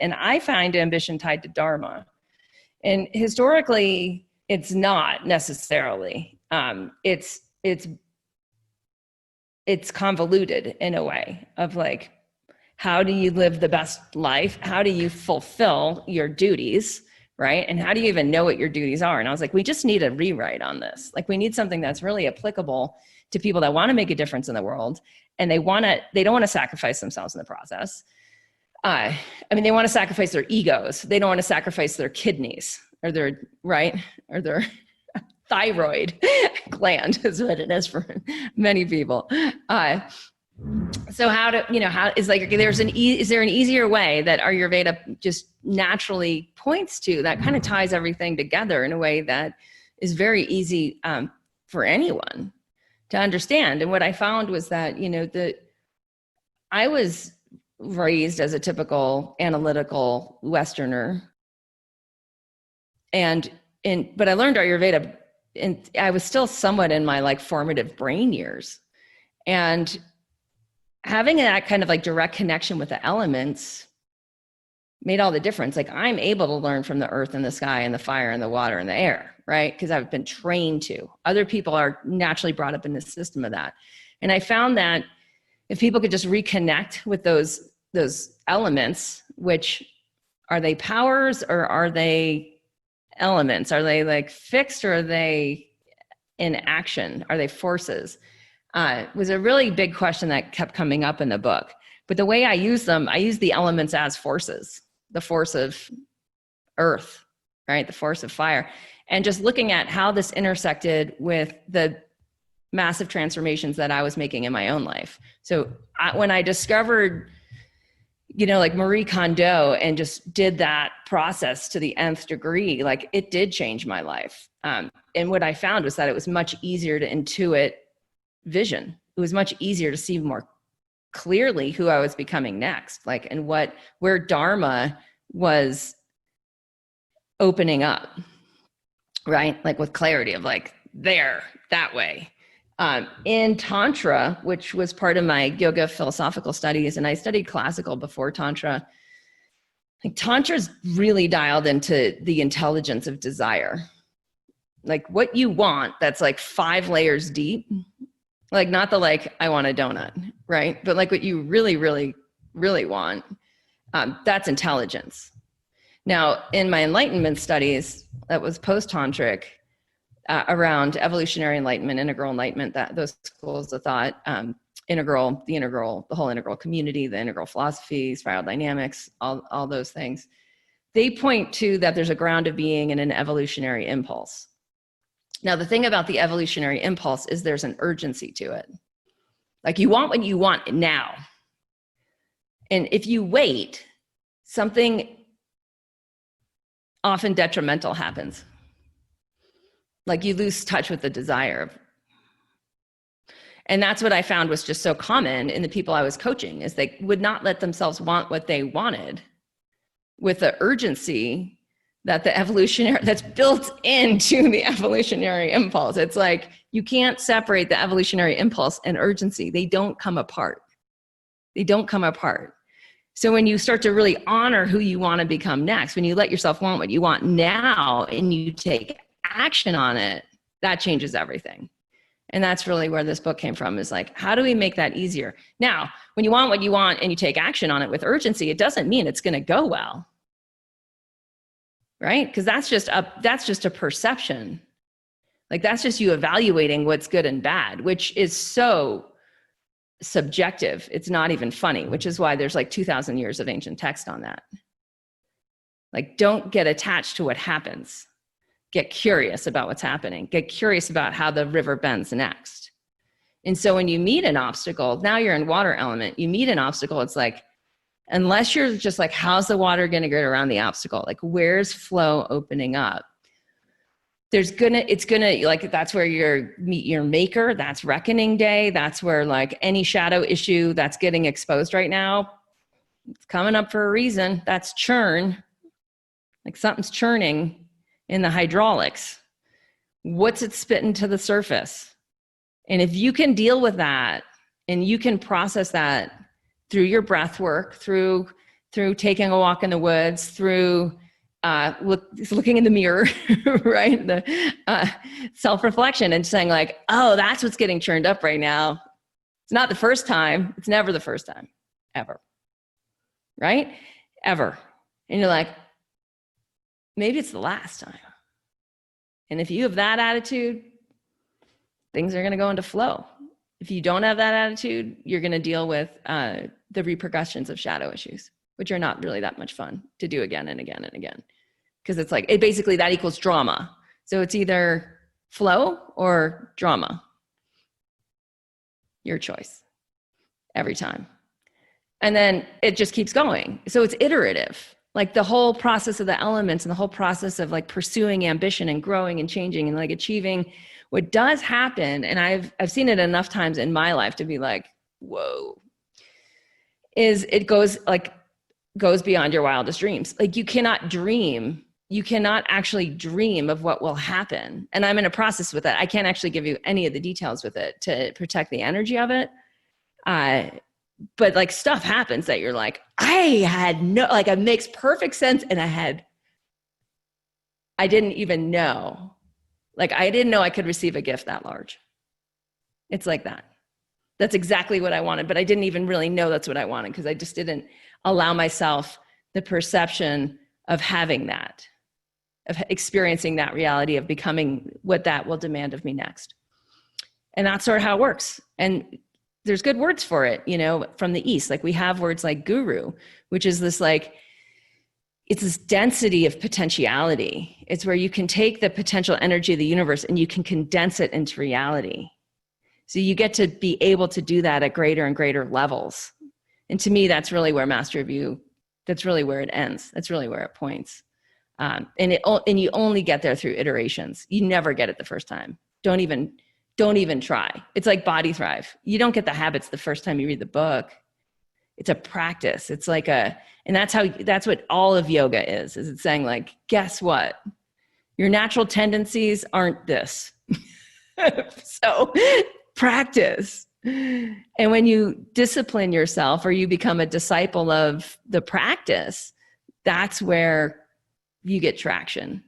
And I find ambition tied to Dharma. And historically, it's not necessarily. It's convoluted in a way of like, how do you live the best life? How do you fulfill your duties, right? And how do you even know what your duties are? And I was like, we just need a rewrite on this. Like, we need something that's really applicable to people that want to make a difference in the world, and they don't want to sacrifice themselves in the process. I mean, they want to sacrifice their egos. They don't want to sacrifice their kidneys or their, right? Or their thyroid gland is what it is for many people. So how is there an easier way that Ayurveda just naturally points to that kind of ties everything together in a way that is very easy for anyone to understand? And what I found was that, I was raised as a typical analytical Westerner. But I learned Ayurveda, and I was still somewhat in my like formative brain years. And having that kind of like direct connection with the elements made all the difference. Like, I'm able to learn from the earth and the sky and the fire and the water and the air, right? Because I've been trained to. Other people are naturally brought up in the system of that. And I found that if people could just reconnect with those elements, which are they powers or are they elements? Are they like fixed or are they in action? Are they forces? Was a really big question that kept coming up in the book. But the way I use them, I use the elements as forces, the force of earth, right? The force of fire. And just looking at how this intersected with the massive transformations that I was making in my own life. So when I discovered, like Marie Kondo and just did that process to the nth degree, like it did change my life. And what I found was that it was much easier to intuit vision. It was much easier to see more clearly who I was becoming next, like, and where Dharma was opening up, right? Like with clarity of like, there, that way. In Tantra, which was part of my yoga philosophical studies, and I studied classical before Tantra, like Tantra's really dialed into the intelligence of desire. Like what you want, that's like 5 layers deep. Like not the like, I want a donut, right? But like what you really, really, really want, that's intelligence. Now, in my enlightenment studies, that was post-tantric, around evolutionary enlightenment, integral enlightenment, that those schools of thought, the whole integral community, the integral philosophy, spiral dynamics, all those things. They point to that there's a ground of being and an evolutionary impulse. Now, the thing about the evolutionary impulse is there's an urgency to it. Like you want what you want now. And if you wait, something often detrimental happens. Like you lose touch with the desire. And that's what I found was just so common in the people I was coaching, is they would not let themselves want what they wanted with the urgency that that's built into the evolutionary impulse. It's like, you can't separate the evolutionary impulse and urgency. They don't come apart. So when you start to really honor who you want to become next, when you let yourself want what you want now and you take action on it, that changes everything. And that's really where this book came from, is like, how do we make that easier? Now, when you want what you want and you take action on it with urgency, it doesn't mean it's going to go well, right? Because that's just a perception. Like that's just you evaluating what's good and bad, which is so subjective. It's not even funny, which is why there's like 2,000 years of ancient text on that. Like, don't get attached to what happens. Get curious about what's happening. Get curious about how the river bends next. And so when you meet an obstacle, now you're in water element, you meet an obstacle, it's like, unless you're just like, how's the water going to get around the obstacle? Like, where's flow opening up? It's gonna, like, that's where you meet your maker. That's reckoning day. That's where like any shadow issue that's getting exposed right now, it's coming up for a reason. That's churn. Like something's churning in the hydraulics. What's it spitting to the surface? And if you can deal with that and you can process that through your breath work, through through taking a walk in the woods, through looking in the mirror, right? The self-reflection and saying like, oh, that's what's getting churned up right now. It's not the first time. It's never the first time, ever. Right? Ever. And you're like, maybe it's the last time. And if you have that attitude, things are going to go into flow. If you don't have that attitude, you're going to deal with the repercussions of shadow issues, which are not really that much fun to do again and again and again. Because it's like, it basically that equals drama. So it's either flow or drama. Your choice every time. And then it just keeps going. So it's iterative. Like the whole process of the elements and the whole process of like pursuing ambition and growing and changing and like achieving what does happen. And I've seen it enough times in my life to be like, whoa, is it goes beyond your wildest dreams. Like you cannot actually dream of what will happen. And I'm in a process with that. I can't actually give you any of the details with it to protect the energy of it. But like stuff happens that you're like, it makes perfect sense. And I didn't even know. Like I didn't know I could receive a gift that large. It's like that. That's exactly what I wanted, but I didn't even really know that's what I wanted because I just didn't allow myself the perception of having that, of experiencing that reality of becoming what that will demand of me next. And that's sort of how it works. And there's good words for it, from the East. Like we have words like guru, which is this like, it's this density of potentiality. It's where you can take the potential energy of the universe and you can condense it into reality. So you get to be able to do that at greater and greater levels. And to me, that's really where Master of You, that's really where it ends. That's really where it points. And you only get there through iterations. You never get it the first time. Don't even try. It's like Body Thrive. You don't get the habits the first time you read the book. It's a practice. It's like and that's what all of yoga is it's saying like, guess what? Your natural tendencies aren't this. So practice. And when you discipline yourself or you become a disciple of the practice, that's where you get traction.